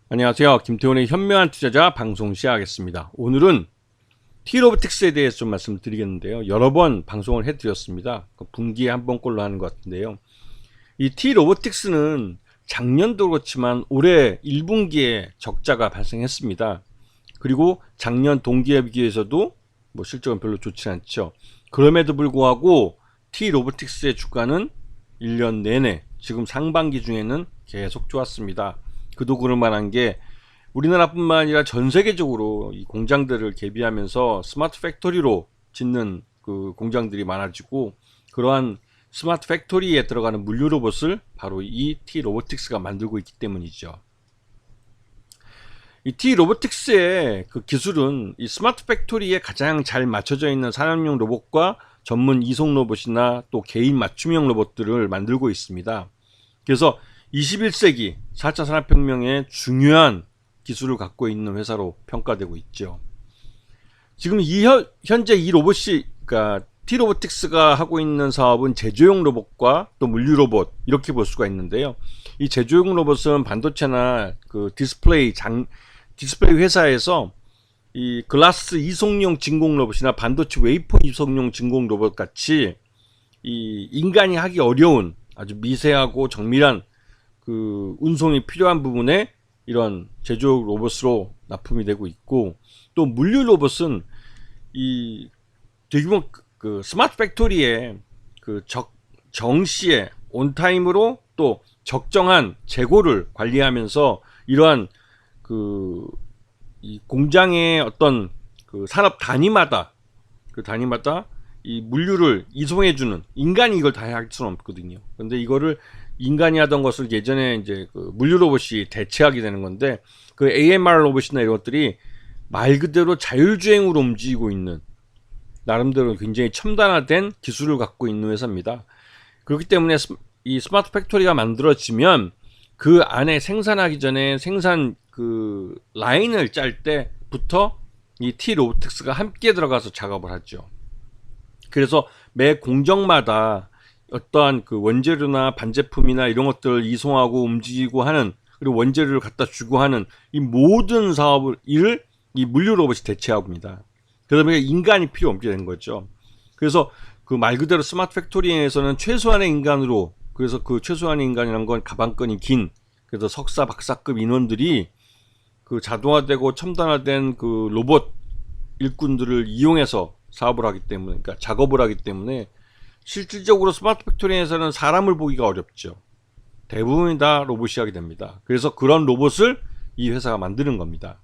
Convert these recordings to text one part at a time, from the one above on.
안녕하세요. 김태훈의 현명한 투자자 방송 시작하겠습니다. 오늘은 T-로보틱스에 대해서 좀 말씀드리겠는데요. 여러 번 방송을 해드렸습니다. 분기에 한 번꼴로 하는 것 같은데요. 이 T-로보틱스는 작년도 그렇지만 올해 1분기에 적자가 발생했습니다. 그리고 작년 동기에 비해서도 실적은 별로 좋지 않죠. 그럼에도 불구하고 T-로보틱스의 주가는 1년 내내 지금 상반기 중에는 계속 좋았습니다. 그도 그럴 만한 게 우리나라뿐만 아니라 전 세계적으로 이 공장들을 개비하면서 스마트 팩토리로 짓는 그 공장들이 많아지고, 그러한 스마트 팩토리에 들어가는 물류 로봇을 바로 이 T-로보틱스가 만들고 있기 때문이죠. 이 T-로보틱스의 그 기술은 이 스마트 팩토리에 가장 잘 맞춰져 있는 산업용 로봇과 전문 이송 로봇이나 또 개인 맞춤형 로봇들을 만들고 있습니다. 그래서 21세기 4차 산업혁명의 중요한 기술을 갖고 있는 회사로 평가되고 있죠. 지금 현재 이 로봇이, 그러니까 T-로보틱스가 하고 있는 사업은 제조용 로봇과 또 물류 로봇, 이렇게 볼 수가 있는데요. 이 제조용 로봇은 반도체나 그 디스플레이 회사에서 이 글라스 이송용 진공 로봇이나 반도체 웨이퍼 이송용 진공 로봇 같이 이 인간이 하기 어려운 아주 미세하고 정밀한 그 운송이 필요한 부분에 이런 제조 로봇으로 납품이 되고 있고, 또 물류 로봇은 이 대규모 그 스마트 팩토리에 그 정시에 온타임으로 또 적정한 재고를 관리하면서 이러한 그 이 공장의 어떤 그 산업 단위마다 이 물류를 이송해주는, 인간이 이걸 다 할 수는 없거든요. 근데 이거를 인간이 하던 것을 예전에 이제 그 물류 로봇이 대체하게 되는 건데, 그 AMR 로봇이나 이런 것들이 말 그대로 자율주행으로 움직이고 있는, 나름대로 굉장히 첨단화된 기술을 갖고 있는 회사입니다. 그렇기 때문에 이 스마트 팩토리가 만들어지면 그 안에 생산하기 전에 생산 그 라인을 짤 때부터 이 T-로보틱스가 함께 들어가서 작업을 하죠. 그래서 매 공정마다 어떠한 그 원재료나 반제품이나 이런 것들을 이송하고 움직이고 하는, 그리고 원재료를 갖다 주고 하는 이 모든 일을 이 물류 로봇이 대체하고 있습니다. 그러다 보니까 인간이 필요 없게 된 거죠. 그래서 그 말 그대로 스마트 팩토리에서는 최소한의 인간으로, 그래서 그 최소한의 인간이란 건 가방끈이 긴, 그래서 석사 박사급 인원들이 그 자동화되고 첨단화된 그 로봇 일꾼들을 이용해서 사업을 하기 때문에, 그러니까 작업을 하기 때문에 실질적으로 스마트 팩토리에서는 사람을 보기가 어렵죠. 대부분이 다 로봇이 하게 됩니다. 그래서 그런 로봇을 이 회사가 만드는 겁니다.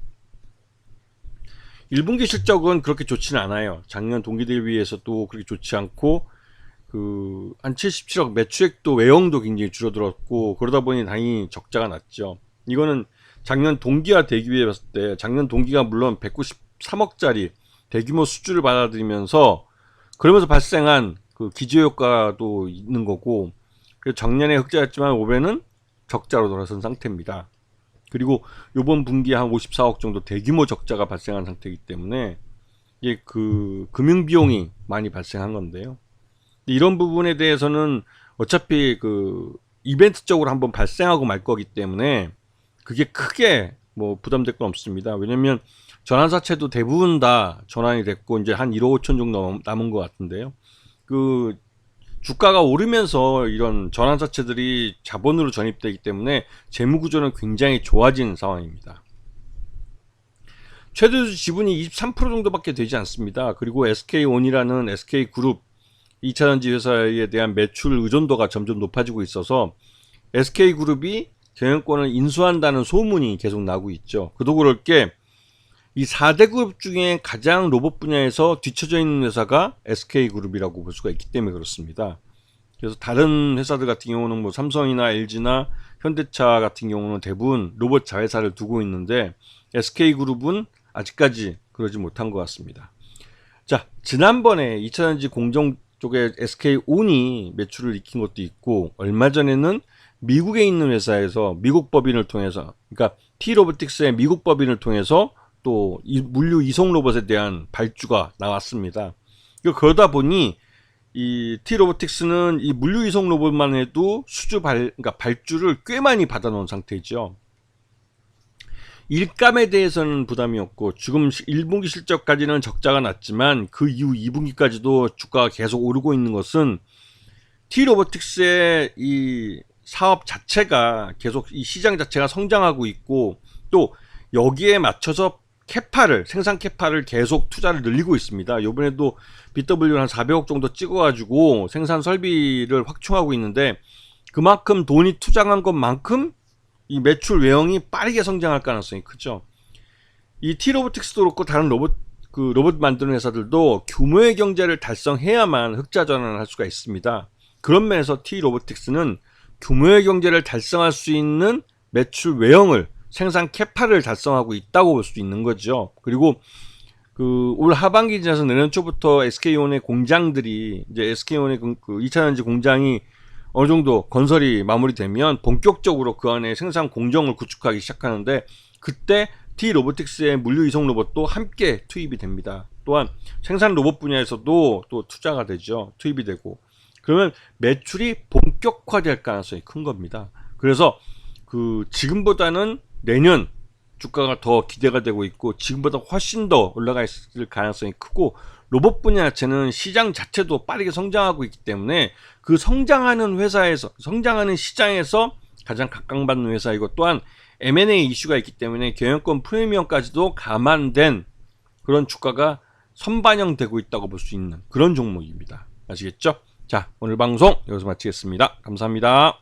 1분기 실적은 그렇게 좋지는 않아요. 작년 동기 대비해서도 그렇게 좋지 않고, 그 한 77억 매출액도 외형도 굉장히 줄어들었고, 그러다 보니 당연히 적자가 났죠. 이거는 작년 동기와 대비해 봤을 때, 작년 동기가 물론 193억짜리 대규모 수주를 받아들이면서 그러면서 발생한 그 기저효과도 있는 거고, 그래서 작년에 흑자였지만 올해는 적자로 돌아선 상태입니다. 그리고 이번 분기에 한 54억 정도 대규모 적자가 발생한 상태이기 때문에 이게 그 금융 비용이 많이 발생한 건데요. 이런 부분에 대해서는 어차피 그 이벤트적으로 한번 발생하고 말 거기 때문에 그게 크게 부담될 건 없습니다. 왜냐면 전환사채도 대부분 다 전환이 됐고 이제 한 1억 5천 정도 남은 것 같은데요. 그 주가가 오르면서 이런 전환사채들이 자본으로 전입되기 때문에 재무구조는 굉장히 좋아진 상황입니다. 최대 지분이 23% 정도밖에 되지 않습니다. 그리고 SK온이라는 SK그룹 2차전지 회사에 대한 매출 의존도가 점점 높아지고 있어서 SK그룹이 경영권을 인수한다는 소문이 계속 나고 있죠. 그도 그럴 게 이 4대 그룹 중에 가장 로봇 분야에서 뒤처져 있는 회사가 SK그룹이라고 볼 수가 있기 때문에 그렇습니다. 그래서 다른 회사들 같은 경우는 삼성이나 LG나 현대차 같은 경우는 대부분 로봇 자회사를 두고 있는데 SK그룹은 아직까지 그러지 못한 것 같습니다. 자, 지난번에 2차전지 공정 쪽에 SK온이 매출을 익힌 것도 있고, 얼마 전에는 미국에 있는 회사에서 미국 법인을 통해서, 그러니까 T-로보틱스의 미국 법인을 통해서 또 이 물류 이송 로봇에 대한 발주가 나왔습니다. 그러다 보니 이 T-로보틱스는 이 물류 이송 로봇만 해도 그러니까 발주를 꽤 많이 받아놓은 상태죠. 일감에 대해서는 부담이 없고 지금 1분기 실적까지는 적자가 났지만 그 이후 2분기까지도 주가가 계속 오르고 있는 것은 T-로보틱스의 이 사업 자체가 계속 이 시장 자체가 성장하고 있고 또 여기에 맞춰서 생산 캐파를 계속 투자를 늘리고 있습니다. 이번에도 BW를 한 400억 정도 찍어가지고 생산 설비를 확충하고 있는데 그만큼 돈이 투자한 것만큼 이 매출 외형이 빠르게 성장할 가능성이 크죠. 이 T-로보틱스도 그렇고 다른 로봇 만드는 회사들도 규모의 경제를 달성해야만 흑자 전환을 할 수가 있습니다. 그런 면에서 T-로보틱스는 규모의 경제를 달성할 수 있는 매출 외형을 생산 캐파를 달성하고 있다고 볼 수 있는 거죠. 그리고 그 올 하반기 지나서 내년 초부터 SK온의 공장들이 이제 SK온의 그 2차전지 공장이 어느 정도 건설이 마무리되면 본격적으로 그 안에 생산 공정을 구축하기 시작하는데 그때 T-로보틱스의 물류 이송 로봇도 함께 투입이 됩니다. 또한 생산 로봇 분야에서도 또 투자가 되죠. 투입이 되고 그러면 매출이 본격화될 가능성이 큰 겁니다. 그래서 그 지금보다는 내년 주가가 더 기대가 되고 있고 지금보다 훨씬 더 올라가 있을 가능성이 크고 로봇 분야 자체는 시장 자체도 빠르게 성장하고 있기 때문에 그 성장하는 시장에서 가장 각광받는 회사이고 또한 M&A 이슈가 있기 때문에 경영권 프리미엄까지도 감안된 그런 주가가 선반영되고 있다고 볼 수 있는 그런 종목입니다. 아시겠죠? 자, 오늘 방송 여기서 마치겠습니다. 감사합니다.